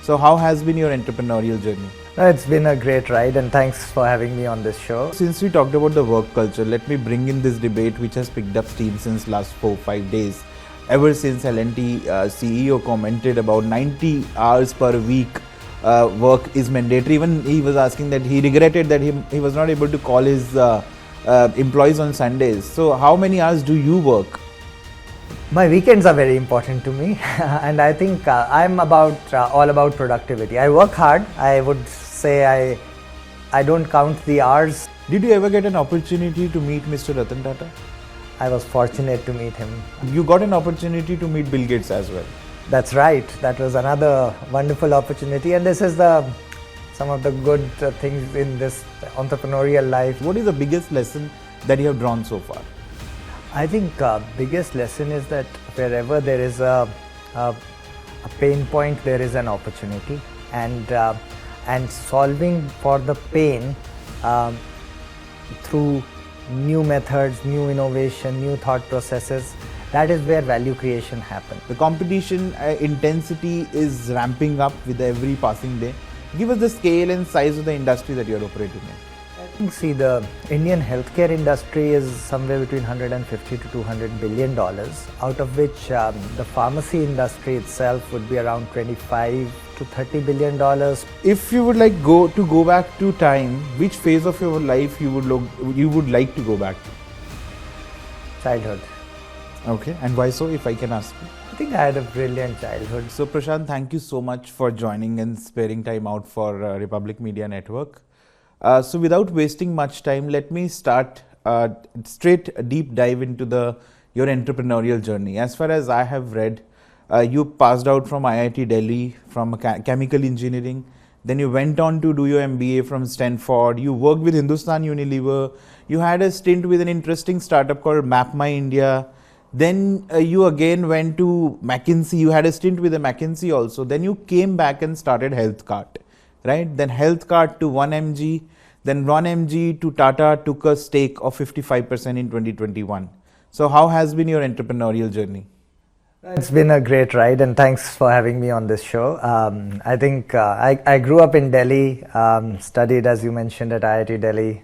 So how has been your entrepreneurial journey? It's been a great ride, and thanks for having me on this show. Since we talked about the work culture, let me bring in this debate which has picked up steam since last 4-5 days. Ever since L&T CEO commented about 90 hours per week work is mandatory. Even he was asking that he regretted that he was not able to call his employees on Sundays. So how many hours do you work? My weekends are very important to me, and I think I'm all about productivity. I work hard. I would say I don't count the hours. Did you ever get an opportunity to meet Mr. Ratan Tata? I was fortunate to meet him. You got an opportunity to meet Bill Gates as well. That's right. That was another wonderful opportunity, and this is some of the good things in this entrepreneurial life. What is the biggest lesson that you have drawn so far? I think biggest lesson is that wherever there is a pain point, there is an opportunity, and solving for the pain through new methods, new innovation, new thought processes, that is where value creation happens. The competition intensity is ramping up with every passing day. Give us the scale and size of the industry that you are operating in. See, the Indian healthcare industry is somewhere between 150 to 200 billion dollars, out of which the pharmacy industry itself would be around 25 to 30 billion dollars. If you would like go back to time, which phase of your life you would like to go back to? Childhood. Okay, and why so, if I can ask you? I think I had a brilliant childhood. So Prashant, thank you so much for joining and sparing time out for Republic Media Network. So without wasting much time, let me start straight a deep dive into your entrepreneurial journey. As far as I have read, you passed out from IIT Delhi from chemical engineering. Then you went on to do your MBA from Stanford. You worked with Hindustan Unilever. You had a stint with an interesting startup called Map My India. Then you again went to McKinsey. You had a stint with the McKinsey also. Then you came back and started HealthCart, right? Then HealthCart to 1mg. Then 1mg to Tata took a stake of 55% in 2021. So how has been your entrepreneurial journey? It's been a great ride, and thanks for having me on this show. I think I grew up in Delhi, studied, as you mentioned, at IIT Delhi.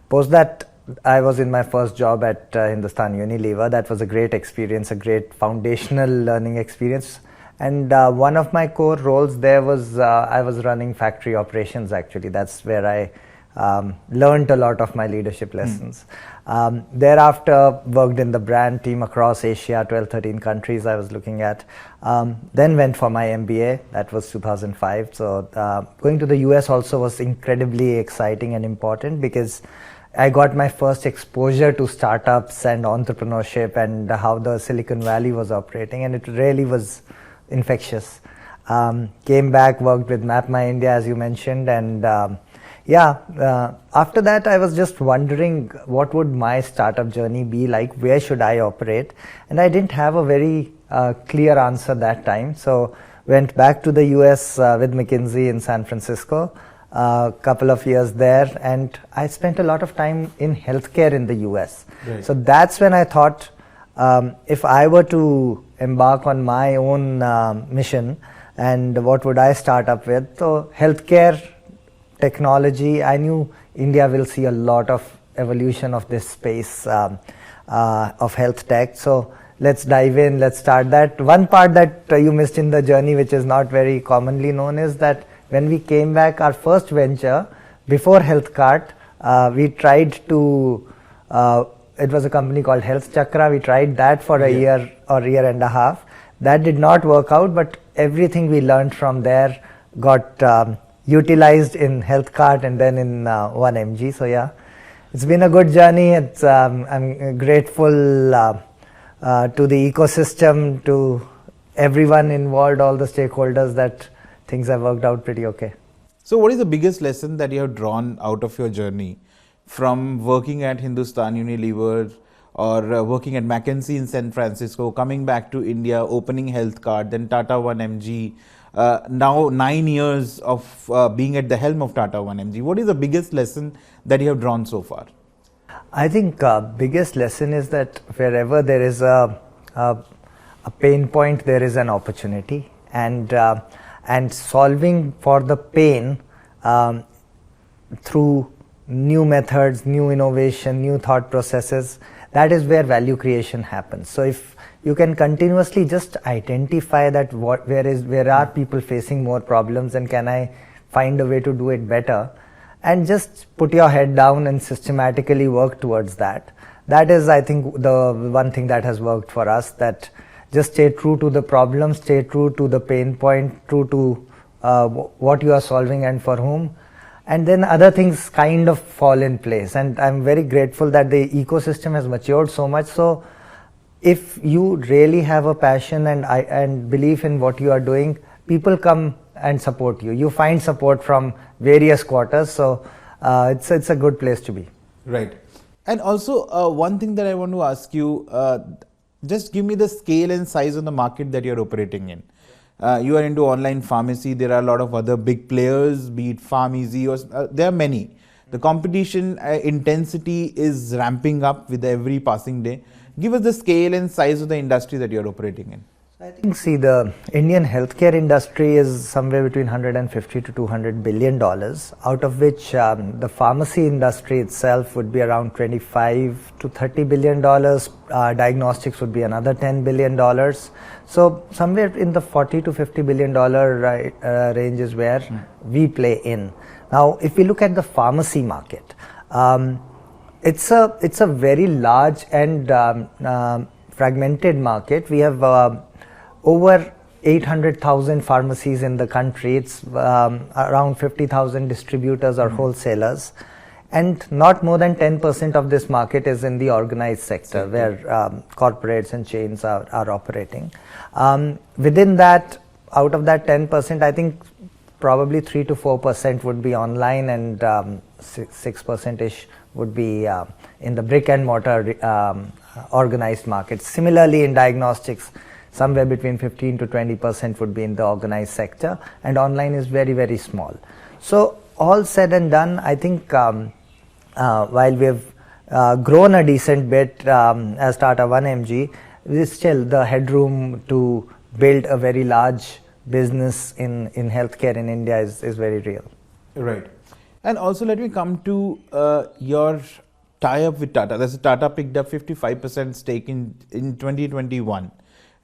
Post that, I was in my first job at Hindustan Unilever. That was a great experience, a great foundational learning experience. And one of my core roles there was I was running factory operations, actually. That's where I learned a lot of my leadership lessons. Thereafter, worked in the brand team across Asia, 12-13 countries I was looking at. Then went for my MBA. That was 2005. So going to the US also was incredibly exciting and important, because I got my first exposure to startups and entrepreneurship and how the Silicon Valley was operating, and it really was infectious. Came back, worked with Map My India, as you mentioned, and after that I was just wondering what would my startup journey be like, where should I operate, and I didn't have a very clear answer that time. So went back to the US with McKinsey in San Francisco, a couple of years there, and I spent a lot of time in healthcare in the US. Right. So that's when I thought, if I were to embark on my own mission, and what would I start up with? So healthcare technology, I knew India will see a lot of evolution of this space of health tech. So let's dive in, let's start that. One part that you missed in the journey, which is not very commonly known, is that when we came back, our first venture before HealthCart, we tried to it was a company called Health Chakra. We tried that for a year or year and a half. That did not work out, but everything we learned from there got utilized in HealthCart and then in 1mg. So yeah, it's been a good journey. I'm grateful to the ecosystem, to everyone involved, all the stakeholders, that things have worked out pretty okay. So what is the biggest lesson that you have drawn out of your journey from working at Hindustan Unilever or working at McKinsey in San Francisco, coming back to India, opening HealthCart, then Tata 1mg, now 9 years of being at the helm of Tata 1mg? What is the biggest lesson that you have drawn so far? I think biggest lesson is that wherever there is a pain point, there is an opportunity, and and solving for the pain through new methods, new innovation, new thought processes. That is where value creation happens. So if you can continuously just identify that where are people facing more problems, and can I find a way to do it better, and just put your head down and systematically work towards that. That is, I think, the one thing that has worked for us, that just stay true to the problem, stay true to the pain point, true to what you are solving and for whom, and then other things kind of fall in place. And I'm very grateful that the ecosystem has matured so much. So if you really have a passion and belief in what you are doing, people come and support you. You find support from various quarters. So it's a good place to be. Right. And also one thing that I want to ask you, just give me the scale and size of the market that you're operating in. You are into online pharmacy. There are a lot of other big players, be it Pharmeasy, or there are many. The competition intensity is ramping up with every passing day. Give us the scale and size of the industry that you're operating in. I think, see, the Indian healthcare industry is somewhere between 150 to 200 billion dollars, out of which the pharmacy industry itself would be around 25 to 30 billion dollars. Diagnostics would be another 10 billion dollars. So somewhere in the 40 to 50 billion dollar range is where we play in. Now, if we look at the pharmacy market, it's a very large and fragmented market. We have over 800,000 pharmacies in the country. It's around 50,000 distributors or wholesalers, and not more than 10% of this market is in the organized sector, where corporates and chains are operating. Within that, out of that 10%, I think probably 3 to 4% would be online, and 6%-ish would be in the brick and mortar organized market. Similarly, in diagnostics, somewhere between 15 to 20% would be in the organized sector, and online is very, very small. So all said and done, I think while we've grown a decent bit as Tata 1mg, still the headroom to build a very large business in healthcare in India is very real. Right. And also let me come to your tie-up with Tata. That's Tata picked up 55% stake in 2021.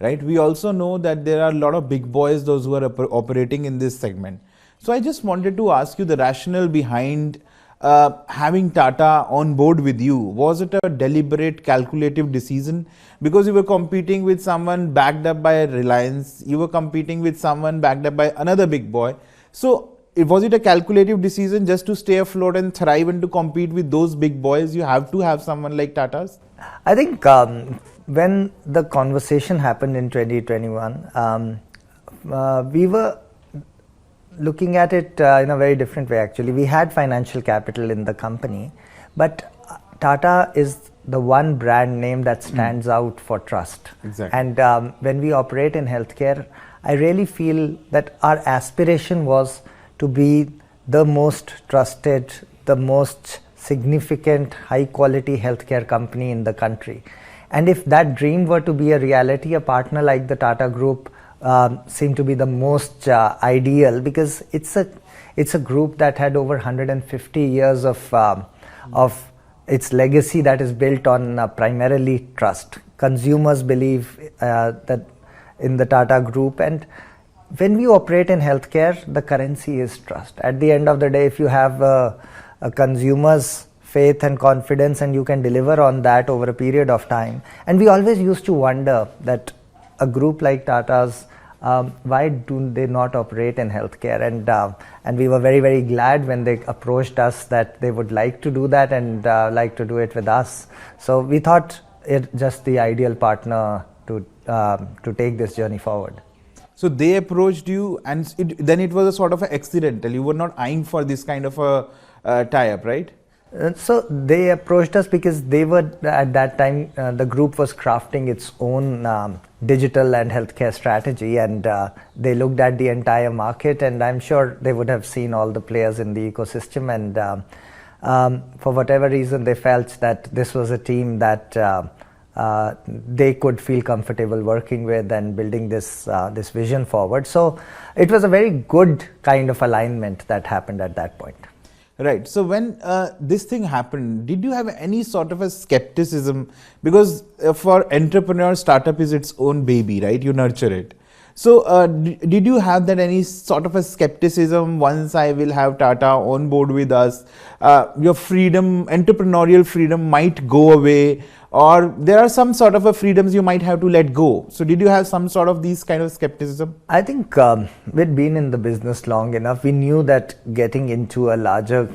Right. We also know that there are a lot of big boys, those who are operating in this segment. So I just wanted to ask you the rationale behind having Tata on board with you. Was it a deliberate, calculative decision? Because you were competing with someone backed up by Reliance, you were competing with someone backed up by another big boy. So was it a calculative decision just to stay afloat and thrive and to compete with those big boys? You have to have someone like Tata's? I think when the conversation happened in 2021, we were looking at it in a very different way, actually. We had financial capital in the company, but Tata is the one brand name that stands out for trust. Exactly. And when we operate in healthcare, I really feel that our aspiration was to be the most trusted, the most significant, high quality healthcare company in the country. And if that dream were to be a reality, a partner like the Tata Group seemed to be the most ideal, because it's a group that had over 150 years of its legacy that is built on primarily trust. Consumers believe that in the Tata Group, and when we operate in healthcare, the currency is trust. At the end of the day, if you have a consumer's faith and confidence, and you can deliver on that over a period of time. And we always used to wonder that a group like Tata's, why do they not operate in healthcare? And we were very, very glad when they approached us that they would like to do that and like to do it with us. So we thought it just the ideal partner to take this journey forward. So they approached you, and then it was a sort of an accidental. You were not eyeing for this kind of a tie-up, right? So they approached us because they were, at that time, the group was crafting its own digital and healthcare strategy, and they looked at the entire market, and I'm sure they would have seen all the players in the ecosystem, and for whatever reason they felt that this was a team that they could feel comfortable working with and building this vision forward. So it was a very good kind of alignment that happened at that point. Right. So when this thing happened, did you have any sort of a skepticism? Because for entrepreneur, startup is its own baby, right? You nurture it. So did you have that any sort of a skepticism once I will have Tata on board with us? Your freedom, entrepreneurial freedom might go away, or there are some sort of a freedoms you might have to let go. So did you have some sort of these kind of skepticism? I think we'd been in the business long enough. We knew that getting into a larger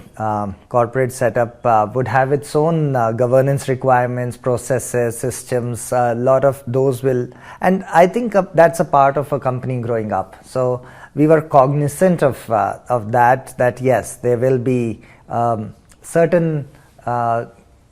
corporate setup would have its own governance requirements, processes, systems. A lot of those will, and I think that's a part of a company growing up. So we were cognizant of that. That yes, there will be certain.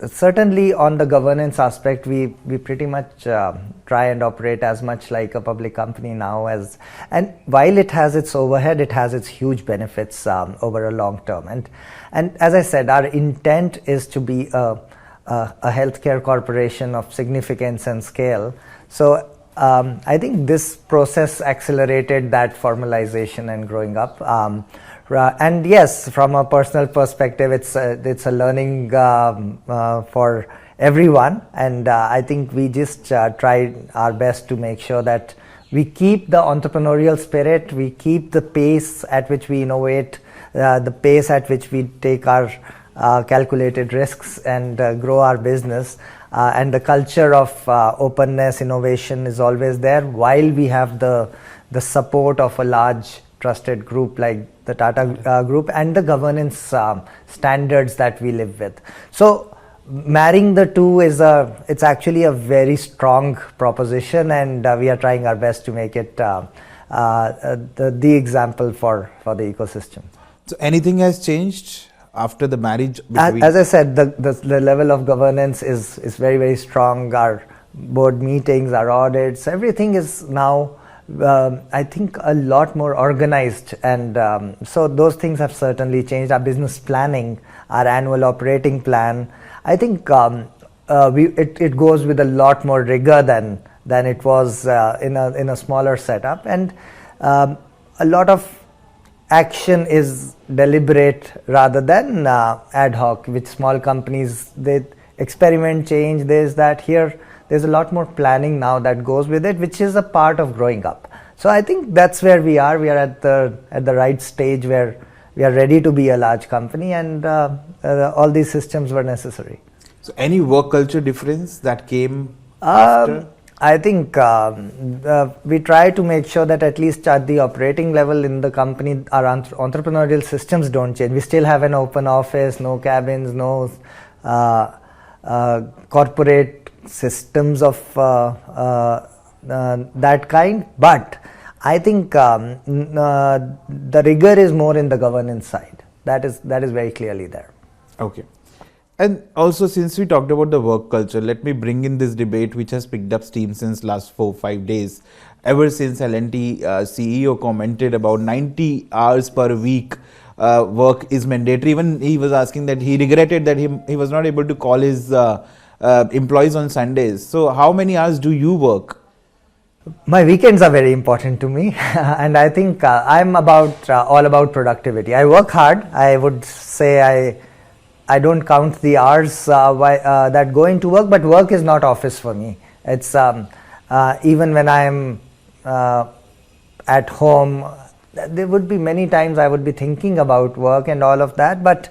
Certainly on the governance aspect, we pretty much try and operate as much like a public company now as, and while it has its overhead, it has its huge benefits over a long term. And as I said, our intent is to be a healthcare corporation of significance and scale. So I think this process accelerated that formalization and growing up. And yes, from a personal perspective, it's a learning for everyone, and I think we just tried our best to make sure that we keep the entrepreneurial spirit, we keep the pace at which we innovate, the pace at which we take our calculated risks and grow our business, and the culture of openness, innovation is always there, while we have the support of a large trusted group like the Tata group and the governance standards that we live with. So marrying the two it's actually a very strong proposition, and we are trying our best to make it the example for the ecosystem. So anything has changed after the marriage? As I said, the level of governance is very, very strong. Our board meetings, our audits, everything is now I think a lot more organized, and so those things have certainly changed. Our business planning, our annual operating plan, I think it goes with a lot more rigor than it was in a smaller setup, and a lot of action is deliberate rather than ad hoc. With small companies, they experiment, change, there's that. Here there's a lot more planning now that goes with it, which is a part of growing up. So I think that's where we are. We are at the right stage where we are ready to be a large company, and all these systems were necessary. So any work culture difference that came after? I think we try to make sure that at least at the operating level in the company, our entrepreneurial systems don't change. We still have an open office, no cabins, no corporate systems of that kind, but I think the rigor is more in the governance side. That is very clearly there. Okay. And also, since we talked about the work culture, let me bring in this debate which has picked up steam since last 4-5 days. Ever since L&T CEO commented about 90 hours per week work is mandatory. Even he was asking that he regretted that he was not able to call his employees on Sundays. So how many hours do you work? My weekends are very important to me, and I think I'm all about productivity. I work hard. I would say I don't count the hours that go into work, but work is not office for me. It's even when I'm at home, there would be many times I would be thinking about work and all of that, but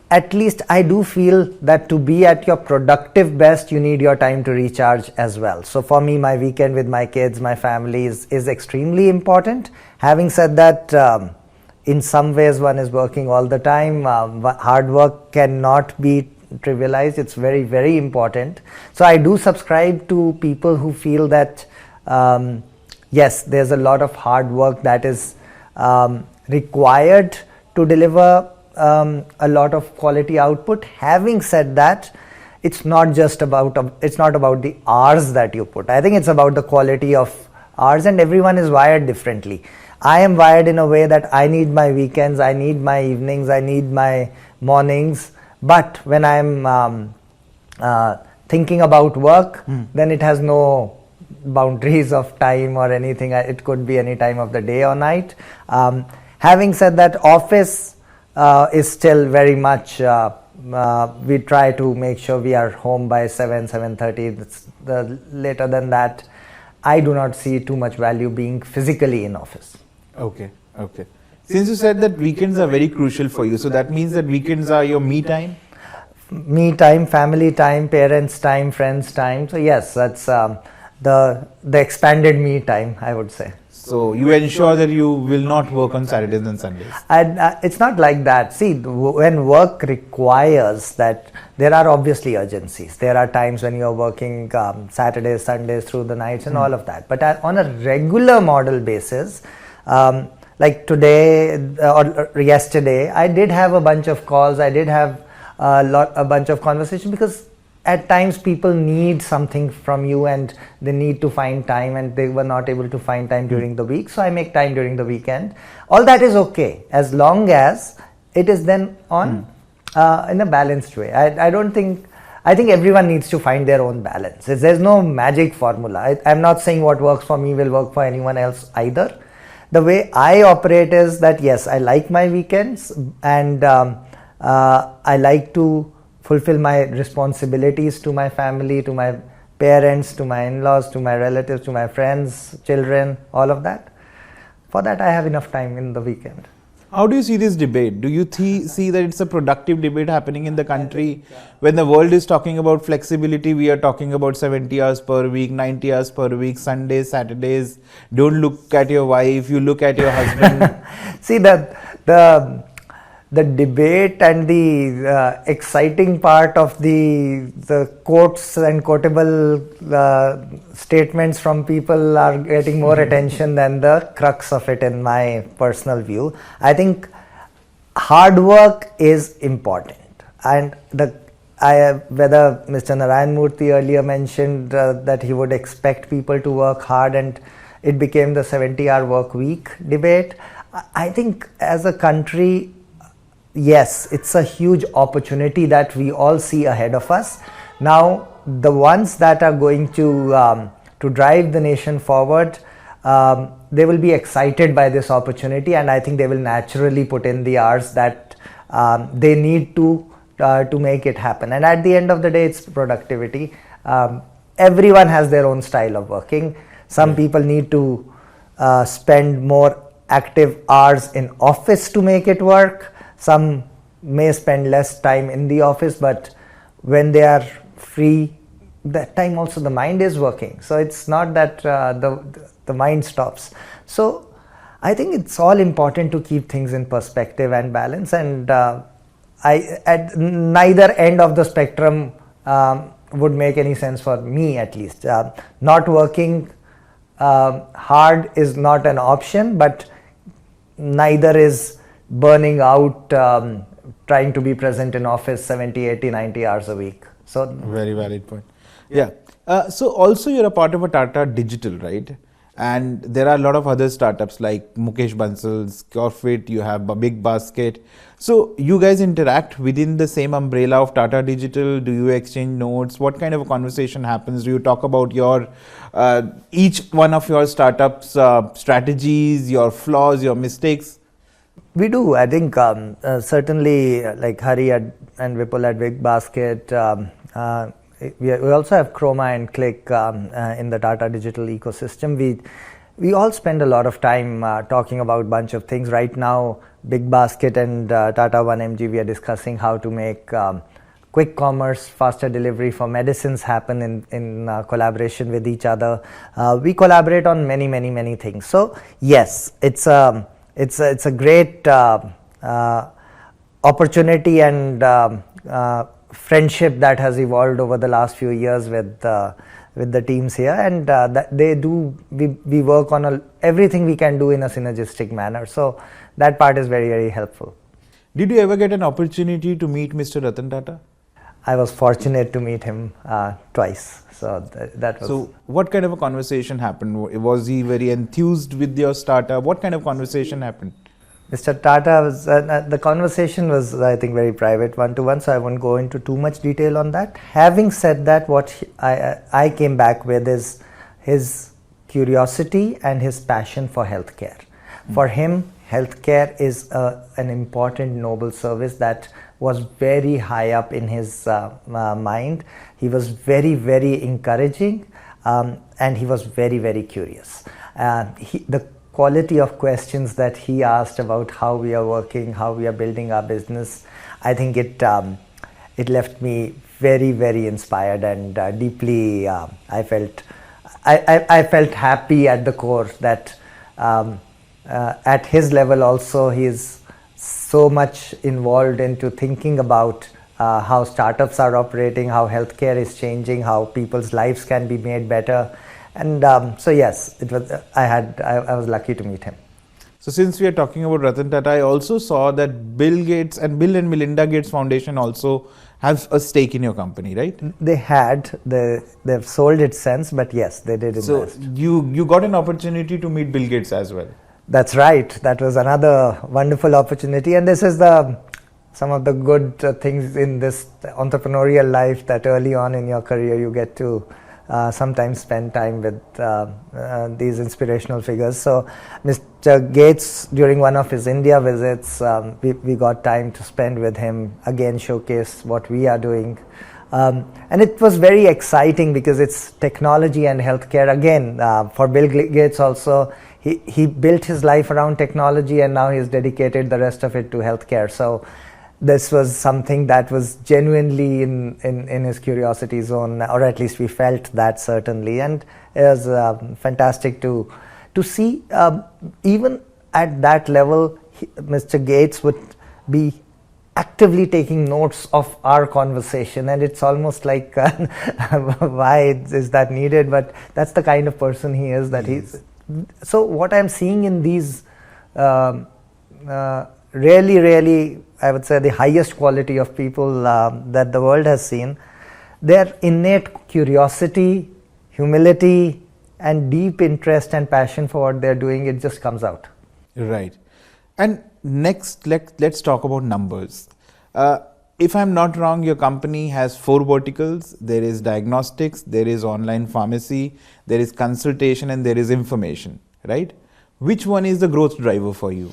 at least I do feel that to be at your productive best, you need your time to recharge as well. So for me, my weekend with my kids, my family is extremely important. Having said that, in some ways one is working all the time. Hard work cannot be trivialized. It's very, very important. So I do subscribe to people who feel that yes, there's a lot of hard work that is required to deliver a lot of quality output. Having said that, it's not about the hours that you put. I think it's about the quality of hours, and everyone is wired differently. I am wired in a way that I need my weekends, I need my evenings, I need my mornings. But when I'm thinking about work, then it has no boundaries of time or anything. It could be any time of the day or night. Having said that, office is still very much, we try to make sure we are home by 7:30. Later than that, I do not see too much value being physically in office. Okay. Since you said that weekends are very crucial for you, so that means that weekends are your me time? Me time, family time, parents time, friends time. So yes, that's the expanded me time, I would say. So you ensure that you will not work on Saturdays and Sundays? It's not like that. See, when work requires that, there are obviously urgencies. There are times when you're working Saturdays, Sundays, through the nights and all of that. But on a regular model basis, like today or yesterday, I did have a bunch of calls. I did have a bunch of conversations, because at times people need something from you and they need to find time, and they were not able to find time during the week, so I make time during the weekend. All that is okay, as long as it is then on in a balanced way. I think everyone needs to find their own balance. There's no magic formula. I'm not saying what works for me will work for anyone else either. The way I operate is that yes, I like my weekends, and I like to fulfill my responsibilities to my family, to my parents, to my in-laws, to my relatives, to my friends, children, all of that. For that, I have enough time in the weekend. How do you see this debate? Do you see that it's a productive debate happening in the country? When the world is talking about flexibility, we are talking about 70 hours per week, 90 hours per week, Sundays, Saturdays. Don't look at your wife, you look at your husband. See, the debate and the exciting part of the quotes and quotable statements from people are getting more attention than the crux of it, in my personal view. I think hard work is important, and whether Mr. Narayan Murthy earlier mentioned that he would expect people to work hard, and it became the 70-hour work week debate. I think as a country, yes, it's a huge opportunity that we all see ahead of us. Now, the ones that are going to drive the nation forward, they will be excited by this opportunity, and I think they will naturally put in the hours that they need to make it happen. And at the end of the day, it's productivity. Everyone has their own style of working. Some people need to spend more active hours in office to make it work. Some may spend less time in the office, but when they are free, that time also the mind is working. So it's not that the mind stops. So I think it's all important to keep things in perspective and balance. And at neither end of the spectrum would make any sense for me, at least. Not working hard is not an option, but neither is burning out, trying to be present in office 70, 80, 90 hours a week. So very valid point. Yeah. So also you're a part of a Tata Digital, right? And there are a lot of other startups like Mukesh Bansal's Corfit, you have a Big Basket. So you guys interact within the same umbrella of Tata Digital. Do you exchange notes? What kind of a conversation happens? Do you talk about your each one of your startups strategies, your flaws, your mistakes? We do. I think certainly like Hari and Vipul at Big Basket. We also have Chroma and Click in the Tata Digital ecosystem. We all spend a lot of time talking about a bunch of things. Right now, Big Basket and Tata 1MG, we are discussing how to make quick commerce, faster delivery for medicines happen in collaboration with each other. We collaborate on many things. So yes, it's a great opportunity and friendship that has evolved over the last few years with the teams here, and we work on everything we can do in a synergistic manner. So that part is very helpful. Did you ever get an opportunity to meet Mr. Ratan Tata? I was fortunate to meet him twice. So that was. So what kind of a conversation happened? Was he very enthused with your startup? What kind of conversation happened? Mr. Tata was, the conversation was, I think, very private, one-to-one, so I won't go into too much detail on that. Having said that, I came back with is his curiosity and his passion for healthcare. For him, healthcare is an important noble service that was very high up in his mind. He was very, very encouraging, and he was very, very curious. The quality of questions that he asked about how we are working, how we are building our business, I think it left me very, very inspired, and deeply I felt happy at the core that at his level also he is so much involved into thinking about how startups are operating, how healthcare is changing, how people's lives can be made better. And so yes, it was. I was lucky to meet him. So since we are talking about Ratan Tata, I also saw that Bill Gates and Bill and Melinda Gates Foundation also have a stake in your company, right? They had. They've sold it since, but yes, they did invest. So you got an opportunity to meet Bill Gates as well. That's right. That was another wonderful opportunity, and this is some of the good things in this entrepreneurial life, that early on in your career you get to sometimes spend time with these inspirational figures. So Mr. Gates, during one of his India visits, we got time to spend with him, again showcase what we are doing. And it was very exciting because it's technology and healthcare. Again, for Bill Gates also, he built his life around technology, and now he's dedicated the rest of it to healthcare. So this was something that was genuinely in his curiosity zone, or at least we felt that certainly. And it was fantastic to see even at that level, Mr. Gates would be actively taking notes of our conversation, and it's almost like why is that needed? But that's the kind of person he is. That he's. So what I'm seeing in these really, I would say, the highest quality of people that the world has seen, their innate curiosity, humility, and deep interest and passion for what they're doing, it just comes out. Right. And next, let's talk about numbers. If I'm not wrong, your company has 4 verticals. There is diagnostics, there is online pharmacy, there is consultation, and there is information, right? Which one is the growth driver for you?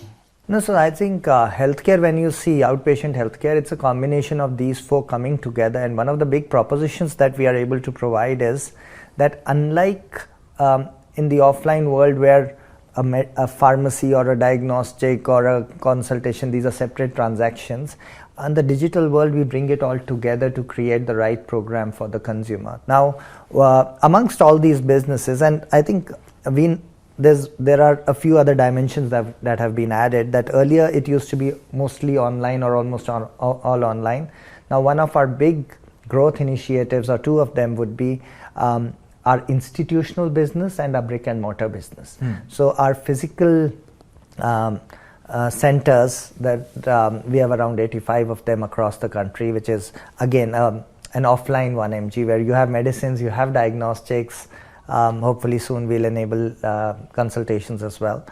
No, so I think healthcare, when you see outpatient healthcare, it's a combination of these 4 coming together. And one of the big propositions that we are able to provide is that unlike in the offline world where a pharmacy or a diagnostic or a consultation, these are separate transactions, in the digital world we bring it all together to create the right program for the consumer. Now, amongst all these businesses, and I think there are a few other dimensions that have been added, that earlier it used to be mostly online or almost all online. Now one of our big growth initiatives, or 2 of them, would be our institutional business and our brick and mortar business. So our physical centers, that we have around 85 of them across the country, which is again an offline 1mg where you have medicines, you have diagnostics. Hopefully soon we'll enable consultations as well.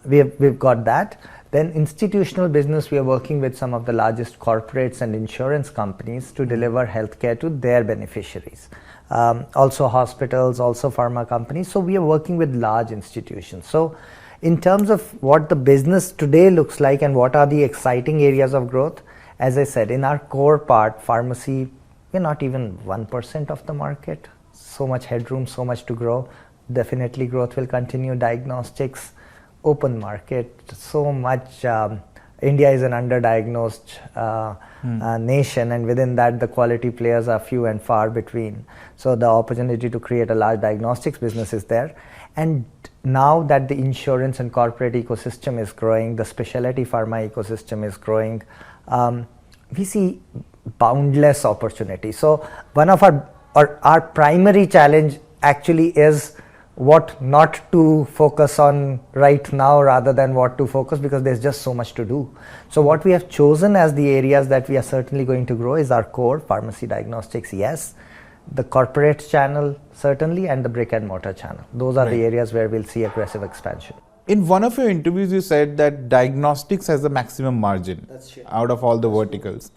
We've got that. Then institutional business, we are working with some of the largest corporates and insurance companies to deliver healthcare to their beneficiaries. Also hospitals, also pharma companies. So we are working with large institutions. So in terms of what the business today looks like and what are the exciting areas of growth, as I said, in our core part, pharmacy, we're not even 1% of the market. So much headroom, so much to grow. Definitely growth will continue. Diagnostics, open market, so much. India is an underdiagnosed nation, and within that the quality players are few and far between. So the opportunity to create a large diagnostics business is there. And now that the insurance and corporate ecosystem is growing, the specialty pharma ecosystem is growing, we see boundless opportunity. So one of our primary challenge actually is what not to focus on right now rather than what to focus, because there's just so much to do. So what we have chosen as the areas that we are certainly going to grow is our core pharmacy, diagnostics, yes, the corporate channel certainly, and the brick and mortar channel. Those are the areas where we'll see aggressive expansion. In one of your interviews, you said that diagnostics has the maximum margin out of all the verticals.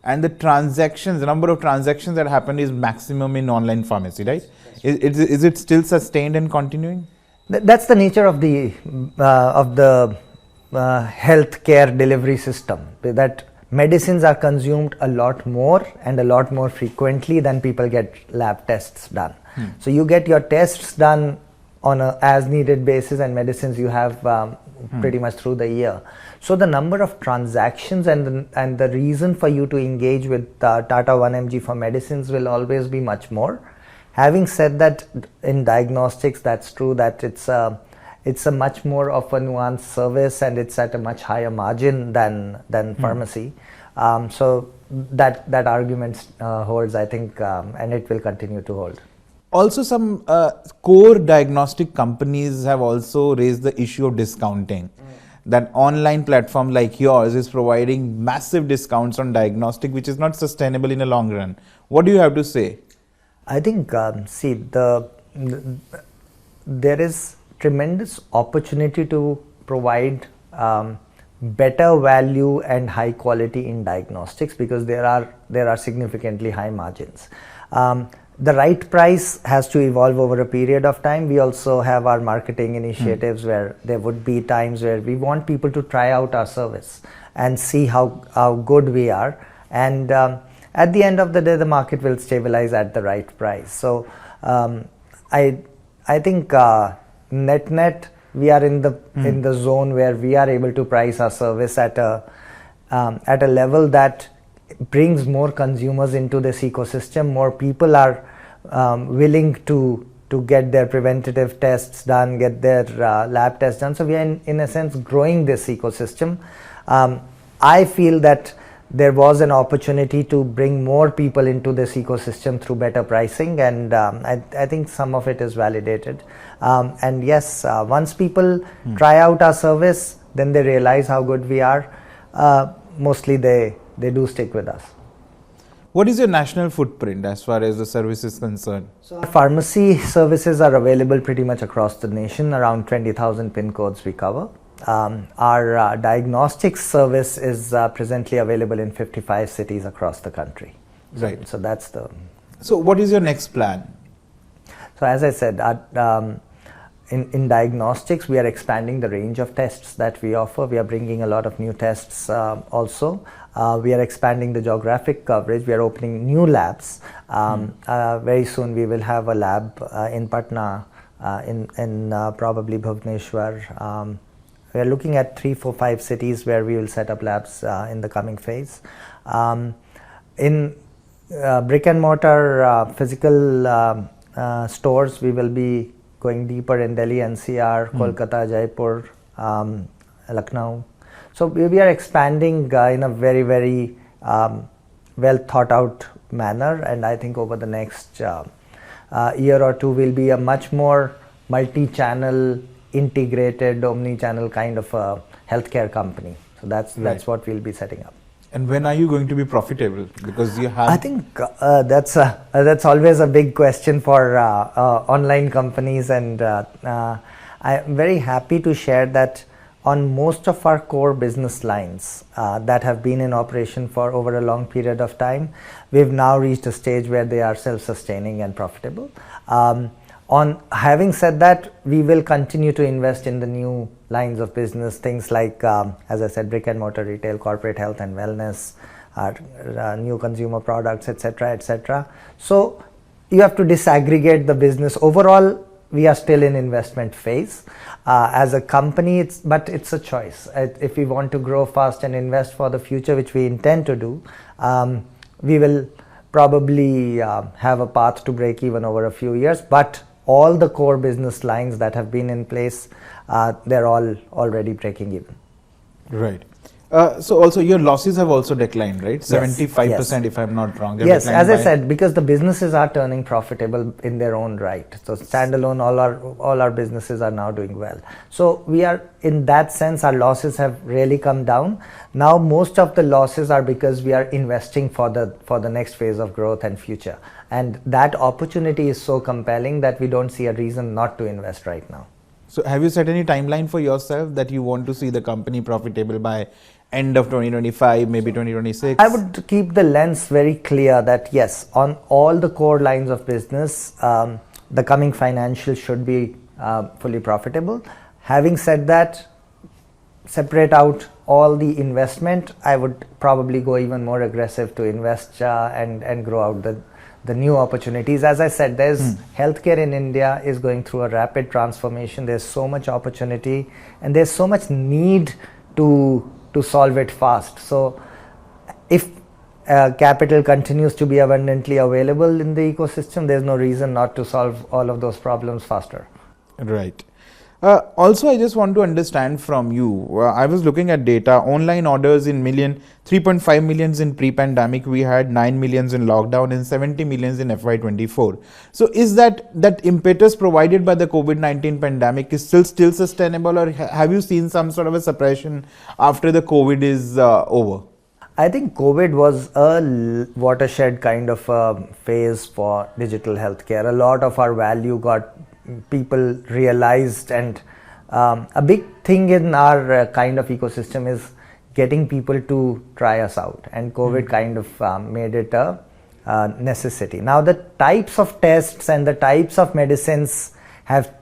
And the transactions, the number of transactions that happen is maximum in online pharmacy, right? Is it still sustained and continuing? That's the nature of the healthcare delivery system, that medicines are consumed a lot more and a lot more frequently than people get lab tests done. So you get your tests done on a as needed basis, and medicines you have pretty much through the year. So the number of transactions and the reason for you to engage with Tata 1mg for medicines will always be much more. Having said that, in diagnostics, that's true that it's a much more of a nuanced service, and it's at a much higher margin than pharmacy. So that argument holds, I think, and it will continue to hold. Also, some core diagnostic companies have also raised the issue of discounting. That online platform like yours is providing massive discounts on diagnostic, which is not sustainable in the long run. What do you have to say? I think, there is tremendous opportunity to provide better value and high quality in diagnostics, because there are significantly high margins. The right price has to evolve over a period of time. We also have our marketing initiatives where there would be times where we want people to try out our service and see how good we are. And at the end of the day, the market will stabilize at the right price. So I think net we are in the zone where we are able to price our service at a level that brings more consumers into this ecosystem. More people are willing to get their preventative tests done, get their lab tests done. So we are in a sense growing this ecosystem. I feel that there was an opportunity to bring more people into this ecosystem through better pricing, and I think some of it is validated. And yes, once people try out our service, then they realize how good we are. Mostly they do stick with us. What is your national footprint as far as the service is concerned? So our pharmacy services are available pretty much across the nation. Around 20,000 pin codes we cover. Our diagnostics service is presently available in 55 cities across the country. Right. So that's the. So what is your next plan? So as I said, in diagnostics, we are expanding the range of tests that we offer. We are bringing a lot of new tests also. We are expanding the geographic coverage. We are opening new labs. Very soon we will have a lab in Patna, in probably Bhubaneswar. We are looking at 3, 4, 5 cities where we will set up labs in the coming phase. In brick and mortar physical stores, we will be going deeper in Delhi, NCR, Kolkata, Jaipur, Lucknow. So we are expanding in a very, very well thought out manner, and I think over the next year or two we'll be a much more multi-channel, integrated, omni-channel kind of a healthcare company. So that's what we'll be setting up. And when are you going to be profitable? Because you have. I think that's always a big question for online companies, and I'm very happy to share that on most of our core business lines that have been in operation for over a long period of time, we've now reached a stage where they are self-sustaining and profitable. On having said that, we will continue to invest in the new lines of business, things like, as I said, brick and mortar retail, corporate health and wellness, new consumer products, etc., etc. So you have to disaggregate the business. Overall, we are still in investment phase. As a company, it's a choice. If we want to grow fast and invest for the future, which we intend to do, we will probably have a path to break even over a few years. But all the core business lines that have been in place, they're all already breaking even. Right. So also your losses have also declined, right? Yes, 75%, yes. If I'm not wrong. Yes, as I said, because the businesses are turning profitable in their own right. So standalone, all our businesses are now doing well. So we are, in that sense, our losses have really come down. Now most of the losses are because we are investing for the next phase of growth and future. And that opportunity is so compelling that we don't see a reason not to invest right now. So have you set any timeline for yourself that you want to see the company profitable by end of 2025, maybe 2026? I would keep the lens very clear that yes, on all the core lines of business, the coming financials should be fully profitable. Having said that, separate out all the investment. I would probably go even more aggressive to invest and grow out the new opportunities. As I said, there's healthcare in India is going through a rapid transformation. There's so much opportunity and there's so much need to solve it fast. So if capital continues to be abundantly available in the ecosystem, there's no reason not to solve all of those problems faster. Right. Also, I just want to understand from you, I was looking at data, online orders in 3.5 millions in pre-pandemic, we had 9 millions in lockdown and 70 millions in FY24. So is that impetus provided by the COVID-19 pandemic is still sustainable, or have you seen some sort of a suppression after the COVID is over? I think COVID was a watershed kind of a phase for digital healthcare. A lot of our value got people realized, and a big thing in our kind of ecosystem is getting people to try us out, and COVID kind of made it a necessity. Now the types of tests and the types of medicines have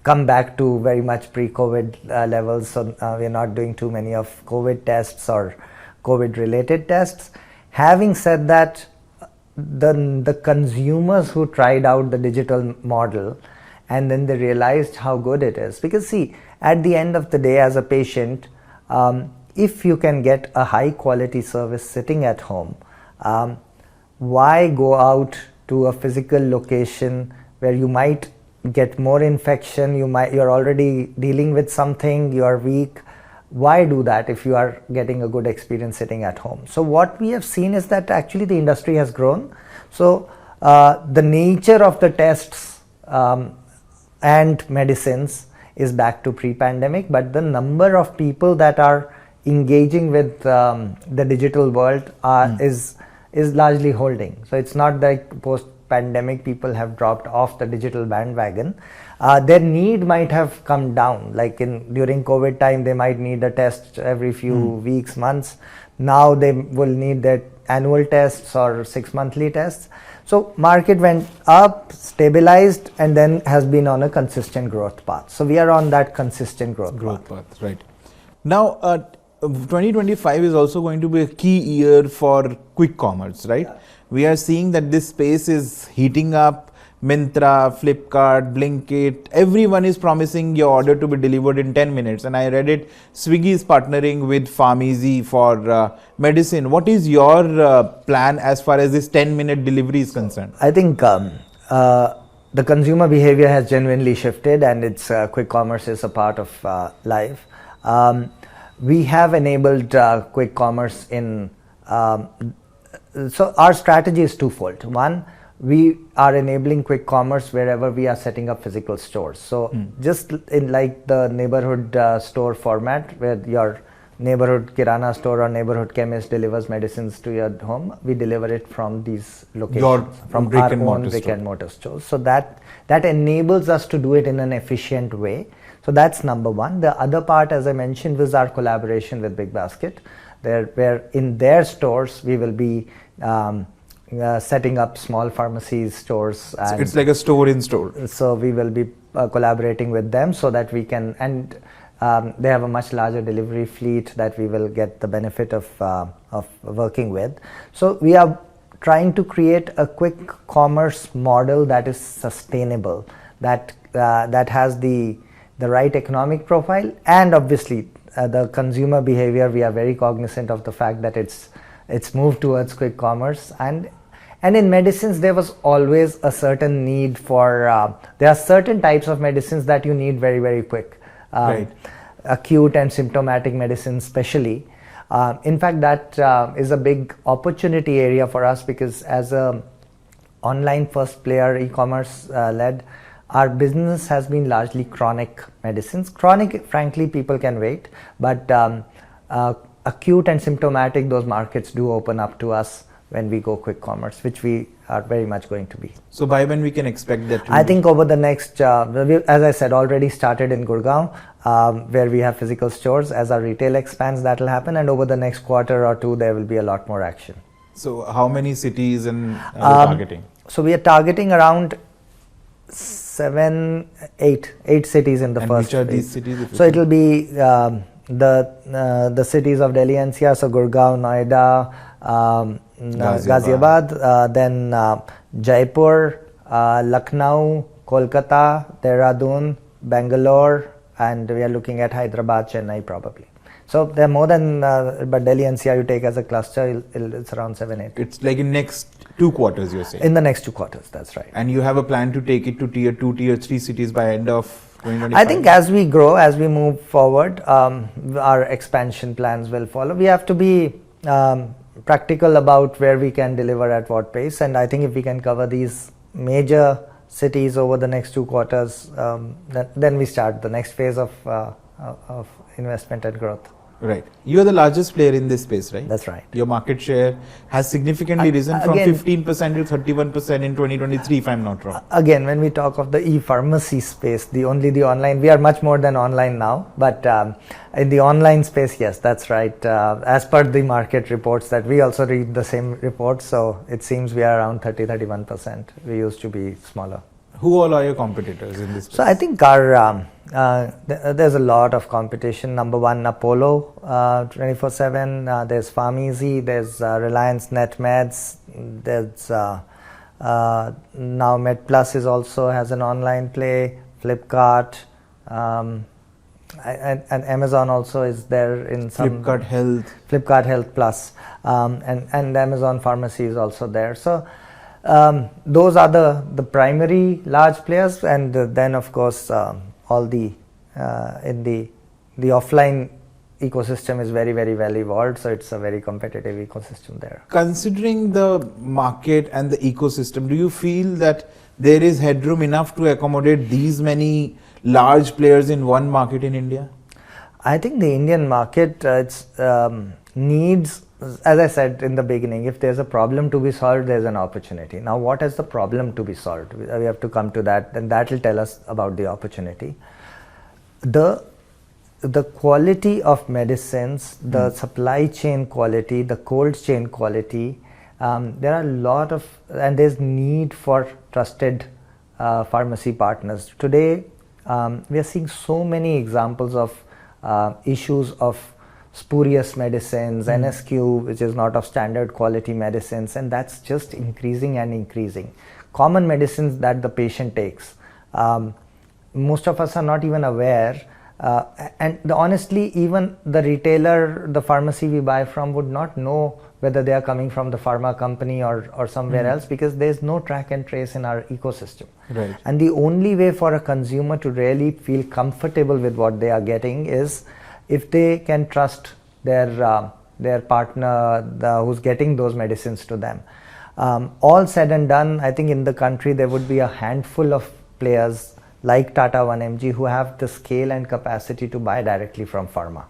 come back to very much pre-COVID levels, so we're not doing too many of COVID tests or COVID related tests. Having said that, the consumers who tried out the digital model and then they realized how good it is, because see, at the end of the day, as a patient, if you can get a high quality service sitting at home, why go out to a physical location where you might get more infection, you're already dealing with something, you are weak? Why do that if you are getting a good experience sitting at home? So what we have seen is that actually the industry has grown. So the nature of the tests and medicines is back to pre-pandemic, but the number of people that are engaging with the digital world is largely holding. So it's not like post-pandemic people have dropped off the digital bandwagon. Their need might have come down, like during COVID time they might need a test every few weeks, months. Now they will need their annual tests or 6 monthly tests. So market went up, stabilized, and then has been on a consistent growth path. So we are on that consistent growth path. Right. Now 2025 is also going to be a key year for quick commerce, right? Yeah. We are seeing that this space is heating up. Myntra, Flipkart, Blinkit, everyone is promising your order to be delivered in 10 minutes. And I read it, Swiggy is partnering with PharmEasy for medicine. What is your plan as far as this 10-minute delivery is concerned? I think the consumer behavior has genuinely shifted, and it's quick commerce is a part of life. We have enabled quick commerce in, so our strategy is twofold. One, we are enabling quick commerce wherever we are setting up physical stores. So just in like the neighborhood store format, where your neighborhood kirana store or neighborhood chemist delivers medicines to your home, we deliver it from these locations, from our own brick and mortar stores. So that enables us to do it in an efficient way. So that's number one. The other part, as I mentioned, was our collaboration with Big Basket, where in their stores we will be setting up small pharmacies, stores. So it's like a store in store. So we will be collaborating with them so that we can, and they have a much larger delivery fleet that we will get the benefit of working with. So we are trying to create a quick commerce model that is sustainable, that has the right economic profile, and obviously the consumer behavior. We are very cognizant of the fact that it's moved towards quick commerce, and in medicines there was always a certain need for there are certain types of medicines that you need very, very quick, right. Acute and symptomatic medicines especially. In fact, that is a big opportunity area for us, because as a online first player, e-commerce led, our business has been largely chronic medicines. Chronic, frankly, people can wait, but acute and symptomatic, those markets do open up to us when we go quick commerce, which we are very much going to be. So by when we can expect that? I think over the next, as I said, already started in Gurgaon, where we have physical stores. As our retail expands, that will happen, and over the next quarter or two, there will be a lot more action. So how many cities and targeting? So we are targeting around 8 cities in the and first which are phase. these cities? So it will be the cities of Delhi NCR, so Gurgaon, Noida, Ghaziabad, then Jaipur, Lucknow, Kolkata, Dehradun, Bangalore, and we are looking at Hyderabad, Chennai probably. So there are more than, but Delhi NCR you take as a cluster, it's around 7, 8. It's like in next 2 quarters, you're saying? In the next 2 quarters, that's right. And you have a plan to take it to tier 2, tier 3 cities by end of 2025? I think as we grow, as we move forward, our expansion plans will follow. We have to be practical about where we can deliver at what pace, and I think if we can cover these major cities over the next 2 quarters, then we start the next phase of investment and growth. Right. You are the largest player in this space, right? That's right. Your market share has significantly risen from 15% to 31% in 2023, if I'm not wrong. Again, when we talk of the e-pharmacy space, the online, we are much more than online now, but in the online space, yes, that's right. As per the market reports that we also read the same reports, so it seems we are around 30-31%. We used to be smaller. Who all are your competitors in this space? So I think our there's a lot of competition. Number one, Apollo 24/7. There's PharmEasy. There's Reliance NetMeds. There's now MedPlus is also has an online play. Flipkart and Amazon also is there in some. Flipkart Health Plus and Amazon Pharmacy is also there. So. Those are the primary large players, and then of course all the in the offline ecosystem is very well evolved, so it's a very competitive ecosystem there. Considering the market and the ecosystem, do you feel that there is headroom enough to accommodate these many large players in one market in India? I think the Indian market needs, as I said in the beginning, if there's a problem to be solved, there's an opportunity. Now, what is the problem to be solved? We have to come to that, and that will tell us about the opportunity. The quality of medicines, the supply chain quality, the cold chain quality, there are a lot of, and there's need for trusted pharmacy partners. Today, we are seeing so many examples of issues of spurious medicines, NSQ, which is not of standard quality medicines, and that's just increasing and increasing. Common medicines that the patient takes, most of us are not even aware, and honestly, even the retailer, the pharmacy we buy from would not know whether they are coming from the pharma company or somewhere else, because there's no track and trace in our ecosystem. Right. And the only way for a consumer to really feel comfortable with what they are getting is if they can trust their partner who's getting those medicines to them. All said and done, I think in the country there would be a handful of players like Tata 1mg who have the scale and capacity to buy directly from pharma.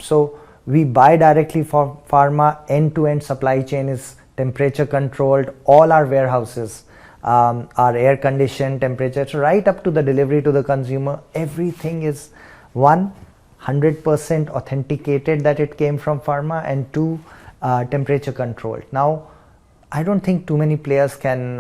So we buy directly from pharma. End-to-end supply chain is temperature controlled. All our warehouses are air conditioned, temperature, so right up to the delivery to the consumer. Everything is 100% authenticated that it came from pharma, and 2, temperature controlled. Now, I don't think too many players can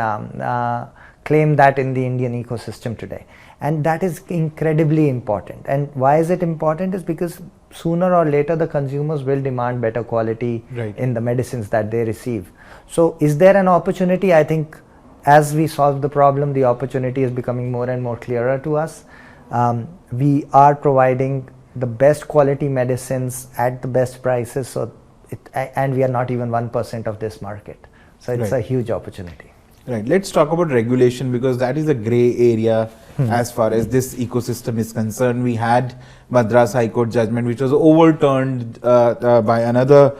claim that in the Indian ecosystem today, and that is incredibly important. And why is it important is because sooner or later the consumers will demand better quality in the medicines that they receive. So is there an opportunity? I think as we solve the problem, the opportunity is becoming more and more clearer to us. We are providing the best quality medicines at the best prices, so and we are not even 1% of this market. So it's a huge opportunity. Right. Let's talk about regulation, because that is a grey area as far as this ecosystem is concerned. We had Madras High Court judgment, which was overturned by another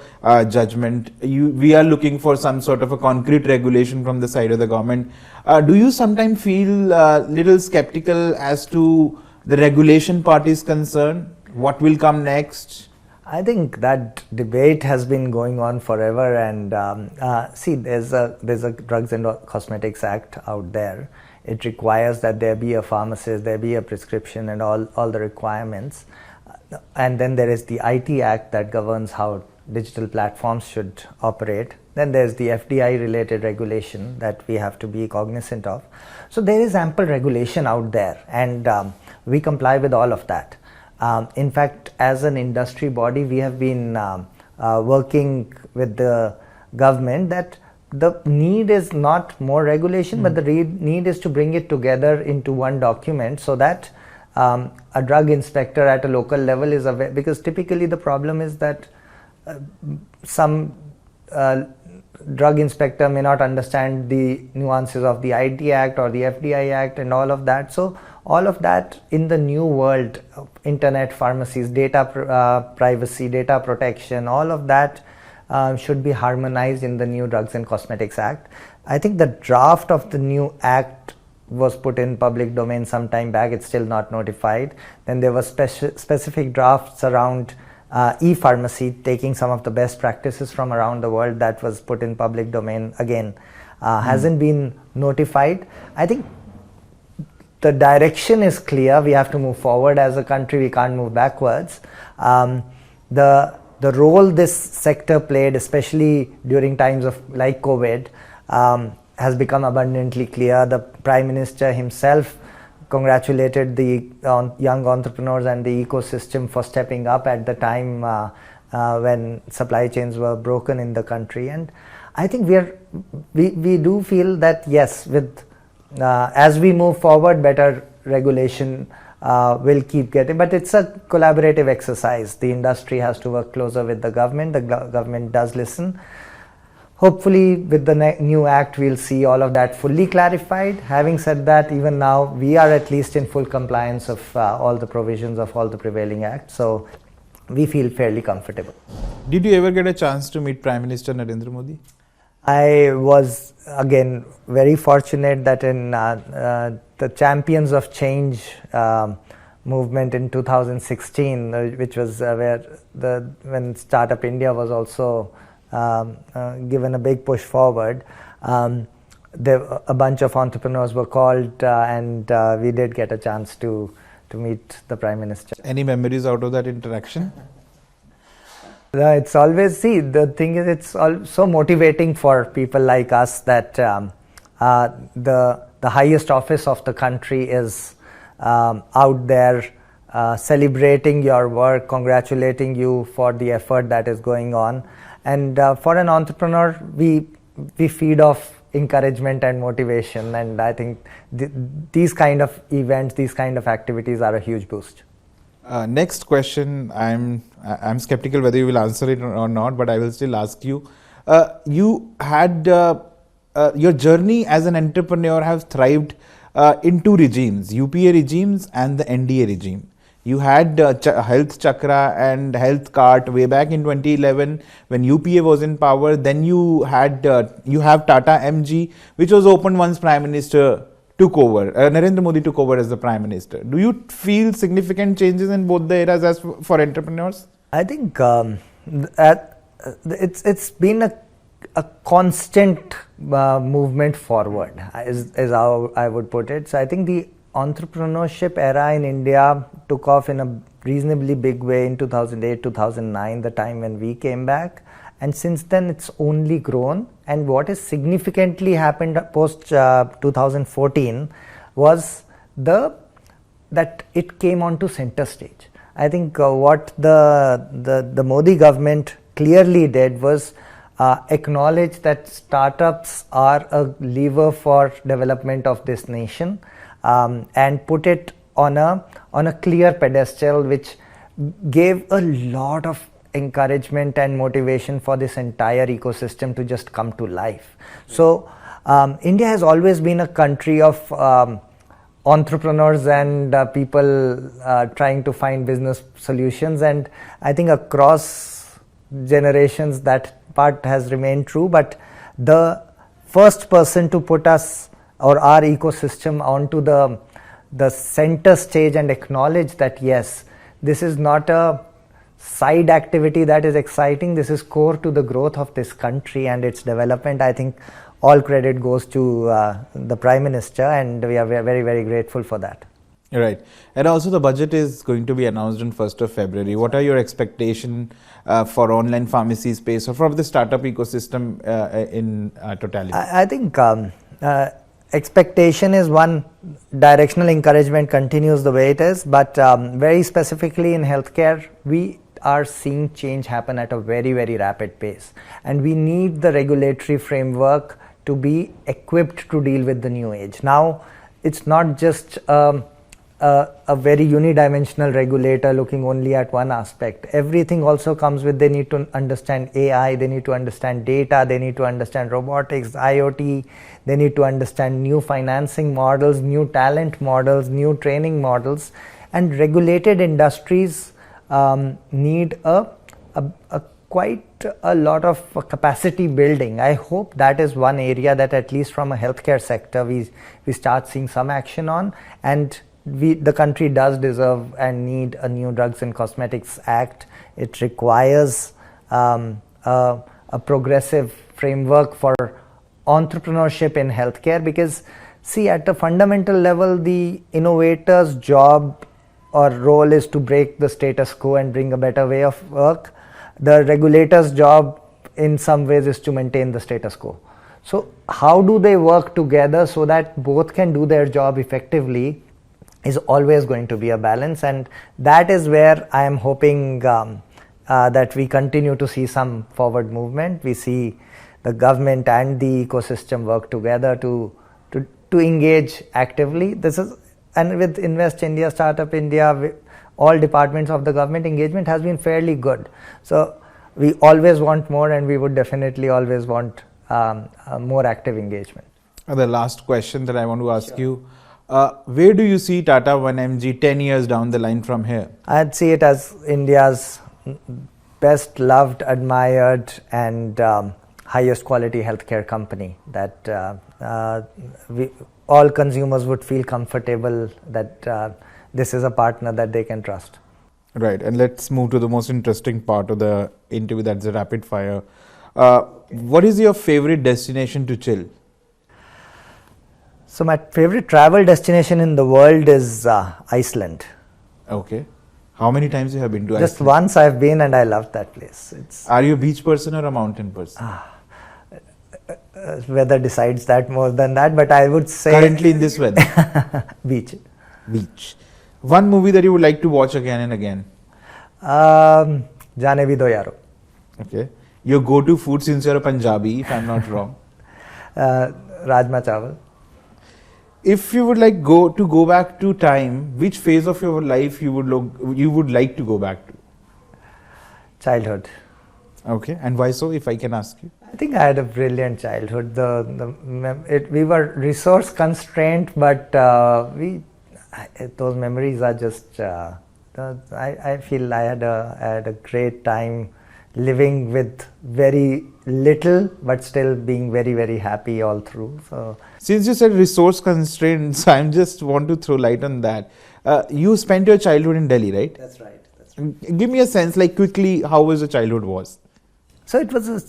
judgment. We are looking for some sort of a concrete regulation from the side of the government. Do you sometimes feel little skeptical as to the regulation part is concerned? What will come next? I think that debate has been going on forever, and see, there's a Drugs and Cosmetics Act out there. It requires that there be a pharmacist, there be a prescription, and all the requirements. And then there is the IT Act that governs how digital platforms should operate. Then there's the FDI related regulation that we have to be cognizant of. So there is ample regulation out there, and we comply with all of that. In fact, as an industry body, we have been working with the government that the need is not more regulation, but the need is to bring it together into one document so that a drug inspector at a local level is aware, because typically the problem is that some drug inspector may not understand the nuances of the IT Act or the FDI Act and all of that. So all of that in the new world, internet pharmacies, data privacy, data protection, all of that should be harmonized in the new Drugs and Cosmetics Act. I think the draft of the new act was put in public domain some time back. It's still not notified. Then there were specific drafts around e-pharmacy, taking some of the best practices from around the world. That was put in public domain again. Hasn't been notified. I think the direction is clear. We have to move forward as a country. We can't move backwards. The role this sector played, especially during times of like COVID, has become abundantly clear. The Prime Minister himself congratulated the young entrepreneurs and the ecosystem for stepping up at the time when supply chains were broken in the country. And I think we do feel that yes, with as we move forward, better regulation will keep getting, but it's a collaborative exercise. The industry has to work closer with the government. The government does listen. Hopefully with the new act we'll see all of that fully clarified. Having said that, even now we are at least in full compliance of all the provisions of all the prevailing acts, so we feel fairly comfortable. Did you ever get a chance to meet Prime Minister Narendra Modi? I was again very fortunate that in the Champions of Change movement in 2016, which was where when Startup India was also given a big push forward, a bunch of entrepreneurs were called and we did get a chance to meet the Prime Minister. Any memories out of that interaction? It's always, see, the thing is, it's so motivating for people like us that the highest office of the country is out there celebrating your work, congratulating you for the effort that is going on. And for an entrepreneur, we feed off encouragement and motivation, and I think these kind of events, these kind of activities are a huge boost. Next question, I'm skeptical whether you will answer it or not, but I will still ask you. You had your journey as an entrepreneur have thrived in two regimes, UPA regimes and the NDA regime. You had Health Chakra and Health Cart way back in 2011 when UPA was in power. Then you have Tata MG, which was opened once Prime Minister took over. Narendra Modi took over as the Prime Minister. Do you feel significant changes in both the eras as for entrepreneurs? I think it's been a constant movement forward, is how I would put it. So I think the entrepreneurship era in India took off in a reasonably big way in 2008, 2009, the time when we came back. And since then, it's only grown. And what has significantly happened post 2014 was that it came onto center stage. I think what the Modi government clearly did was acknowledge that startups are a lever for development of this nation, and put it on a clear pedestal, which gave a lot of encouragement and motivation for this entire ecosystem to just come to life. So India has always been a country of entrepreneurs and people trying to find business solutions, and I think across generations that part has remained true. But the first person to put us or our ecosystem onto the center stage and acknowledge that yes, this is not a side activity that is exciting. This is core to the growth of this country and its development. I think all credit goes to the Prime Minister, and we are very, very grateful for that. Right. And also the budget is going to be announced on 1st of February. What are your expectations for online pharmacy space or for the startup ecosystem in totality? I think expectation is one, directional encouragement continues the way it is, but very specifically in healthcare, we are seeing change happen at a very, very rapid pace. And we need the regulatory framework to be equipped to deal with the new age. Now, it's not just a very unidimensional regulator looking only at one aspect. Everything also comes with, they need to understand AI, they need to understand data, they need to understand robotics, IoT, they need to understand new financing models, new talent models, new training models, and regulated industries need quite a lot of capacity building. I hope that is one area that at least from a healthcare sector we start seeing some action on, and the country does deserve and need a new Drugs and Cosmetics Act. It requires a progressive framework for entrepreneurship in healthcare, because see, at a fundamental level, the innovator's job or role is to break the status quo and bring a better way of work. The regulator's job in some ways is to maintain the status quo. So how do they work together so that both can do their job effectively is always going to be a balance, and that is where I am hoping that we continue to see some forward movement. We see the government and the ecosystem work together to engage actively. This is, and with Invest India, Startup India, all departments of the government, engagement has been fairly good. So we always want more, and we would definitely always want more active engagement. The last question that I want to ask you, where do you see Tata 1mg 10 years down the line from here? I'd see it as India's best loved, admired, and highest quality healthcare company that all consumers would feel comfortable that this is a partner that they can trust. Right, and let's move to the most interesting part of the interview, that's the rapid fire. What is your favorite destination to chill? So my favorite travel destination in the world is Iceland. Okay. How many times you have been to Iceland? Just once I've been, and I love that place. Are you a beach person or a mountain person? Weather decides that more than that, but I would say... Currently in this weather? Beach. Beach. One movie that you would like to watch again and again? Jaane Bhi Do Yaro. Okay. Your go-to food, since you're a Punjabi, if I'm not wrong? Rajma chawal. If you would like go back to time, which phase of your life you would like to go back to? Childhood. Okay, and why so, if I can ask you? I think I had a brilliant childhood. We were resource constrained, but those memories are just. I feel I had a great time living with very little, but still being very, very happy all through. So, since you said resource constraints, I just want to throw light on that. You spent your childhood in Delhi, right? That's right. That's right. Give me a sense, like quickly, how was your childhood was? So it was a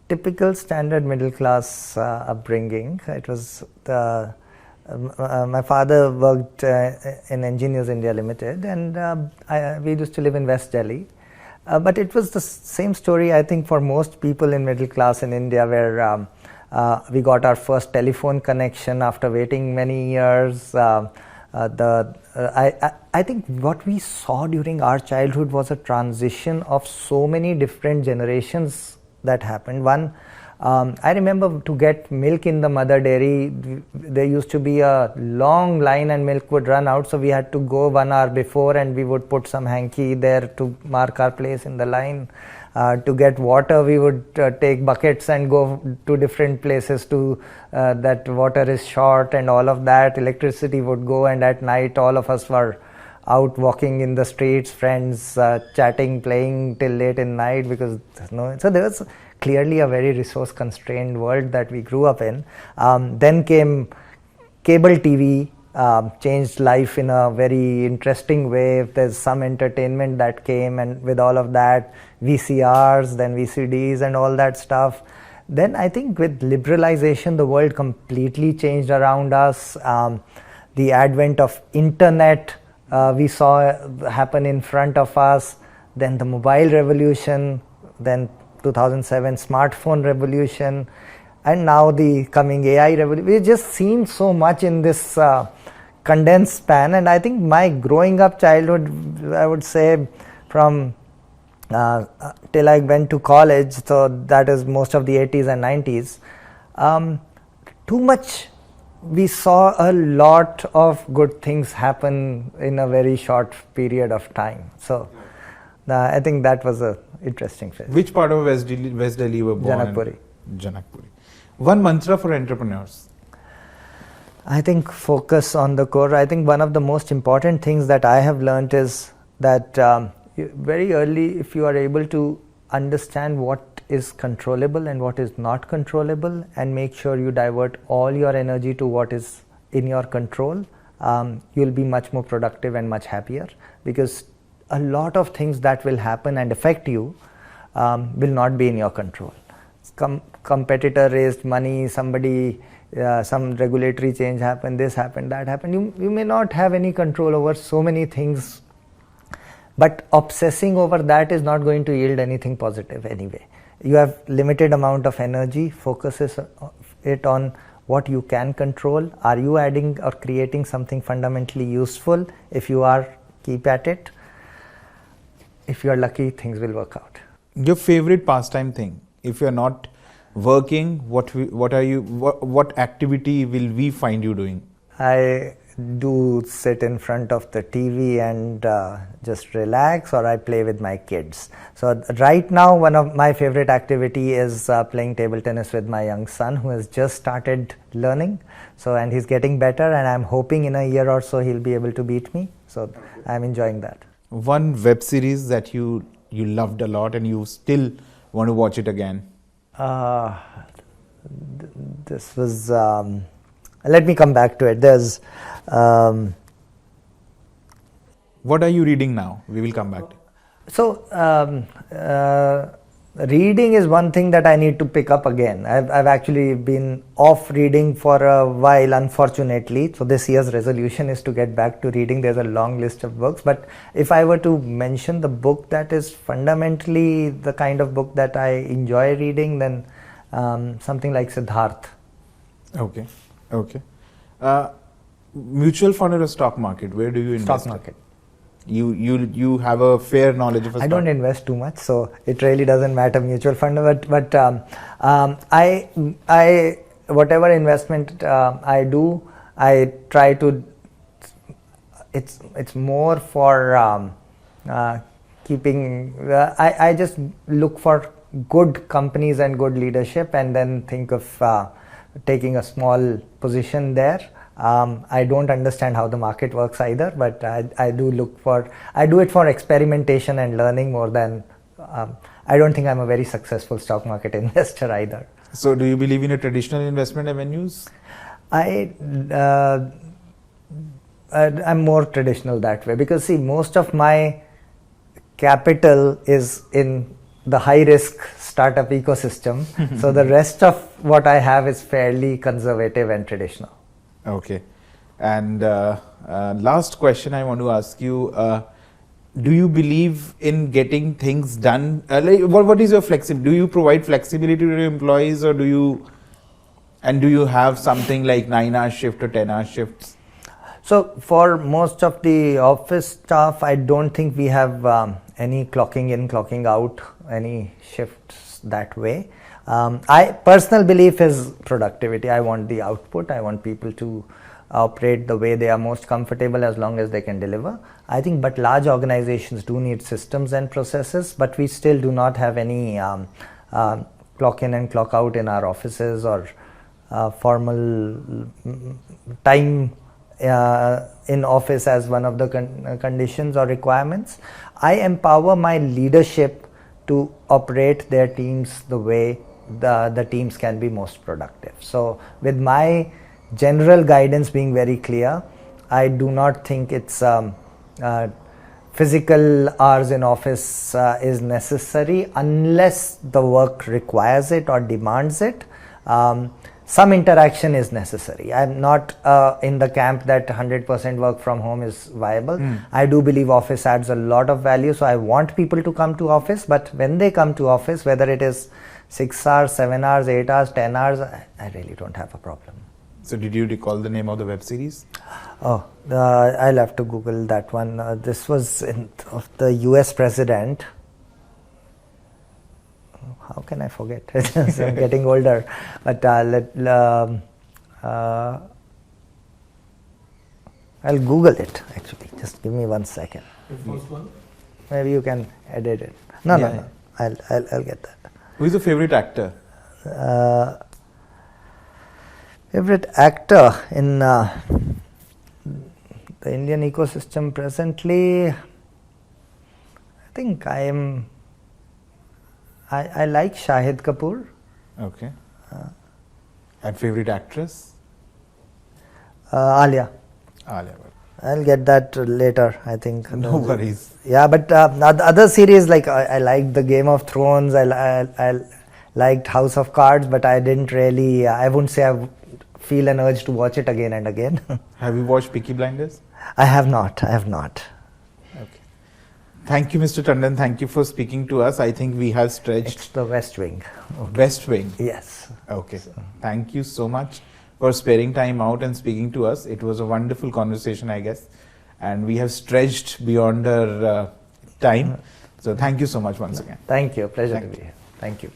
typical standard middle class upbringing. It was my father worked in Engineers India Limited, and we used to live in West Delhi. But it was the same story, I think, for most people in middle class in India, where we got our first telephone connection after waiting many years. I think what we saw during our childhood was a transition of so many different generations that happened. One, I remember to get milk in the mother dairy, there used to be a long line and milk would run out, so we had to go 1 hour before and we would put some hanky there to mark our place in the line. To get water, we would take buckets and go to different places to that water is short and all of that. Electricity would go, and at night all of us were out walking in the streets, friends chatting, playing till late in night, because so there was clearly a very resource constrained world that we grew up in. Then came cable TV, changed life in a very interesting way. If there's some entertainment that came, and with all of that, VCRs, then VCDs and all that stuff. Then I think with liberalization, the world completely changed around us. The advent of internet we saw happen in front of us. Then the mobile revolution, then 2007 smartphone revolution, and now the coming AI revolution. We've just seen so much in this condensed span. And I think my growing up childhood, I would say from till I went to college, so that is most of the 80s and 90s, too much, we saw a lot of good things happen in a very short period of time. So I think that was a interesting phase. Which part of West Delhi you were born Janakpuri. in? Janakpuri. One mantra for entrepreneurs. I think focus on the core. I think one of the most important things that I have learned is that very early, if you are able to understand what is controllable and what is not controllable, and make sure you divert all your energy to what is in your control, you'll be much more productive and much happier, because a lot of things that will happen and affect you will not be in your control. Competitor raised money, somebody, some regulatory change happened, this happened, that happened. You may not have any control over so many things, but obsessing over that is not going to yield anything positive anyway. You have limited amount of energy, focus it on what you can control. Are you adding or creating something fundamentally useful? If you are, keep at it. If you are lucky, things will work out. Your favorite pastime thing? If you're not working, what activity will we find you doing? I do sit in front of the TV and just relax, or I play with my kids. So right now, one of my favorite activity is playing table tennis with my young son, who has just started learning. So, and he's getting better, and I'm hoping in a year or so he'll be able to beat me. So I'm enjoying that. One web series that you loved a lot and you still want to watch it again? This was, let me come back to it. There's, what are you reading now? We will come back to it. So, reading is one thing that I need to pick up again. I've actually been off reading for a while, unfortunately. So this year's resolution is to get back to reading. There's a long list of books. But if I were to mention the book that is fundamentally the kind of book that I enjoy reading, then something like Siddharth. Okay. Mutual fund or a stock market? Where do you invest? Stock market. You have a fair knowledge of a stock. I don't invest too much, so it really doesn't matter mutual fund. But I whatever investment I do, I try to. It's more for keeping. I just look for good companies and good leadership, and then think of taking a small position there. I don't understand how the market works either, but I do it for experimentation and learning more than, I don't think I'm a very successful stock market investor either. So do you believe in a traditional investment avenues? I'm more traditional that way, because see, most of my capital is in the high risk startup ecosystem. So the rest of what I have is fairly conservative and traditional. Okay. And last question I want to ask you, do you believe in getting things done? What is your flexibility? Do you provide flexibility to your employees, or do you have something like 9-hour shift or 10-hour shifts? So for most of the office staff, I don't think we have any clocking in, clocking out, any shifts that way. Personal belief is productivity. I want the output. I want people to operate the way they are most comfortable, as long as they can deliver. I think, but large organizations do need systems and processes, but we still do not have any clock in and clock out in our offices, or formal time in office as one of the conditions or requirements. I empower my leadership to operate their teams the way the teams can be most productive. So with my general guidance being very clear, I do not think it's physical hours in office is necessary unless the work requires it or demands it. Some interaction is necessary. I'm not in the camp that 100% work from home is viable. I do believe office adds a lot of value, so I want people to come to office, but when they come to office, whether it is 6 hours, 7 hours, 8 hours, 10 hours, I really don't have a problem. So did you recall the name of the web series? Oh, I'll have to Google that one. This was of the US president. How can I forget? I'm getting older. But I'll Google it, actually. Just give me 1 second. The first one? Maybe you can edit it. No. I'll get that. Who is your favorite actor? Favorite actor in the Indian ecosystem presently? I think I like Shahid Kapoor. Okay. And favorite actress? Alia. Alia. I'll get that later, I think. No worries. Yeah, but other series, like I liked the Game of Thrones, I liked House of Cards, but I didn't really, I wouldn't say I feel an urge to watch it again and again. Have you watched Peaky Blinders? I have not. Okay. Thank you, Mr. Tandon. Thank you for speaking to us. I think we have stretched. It's the West Wing. Okay. West Wing? Yes. Okay. Thank you so much for sparing time out and speaking to us. It was a wonderful conversation, I guess. And we have stretched beyond our time. So thank you so much once again. Thank you. Pleasure to be here. Thank you.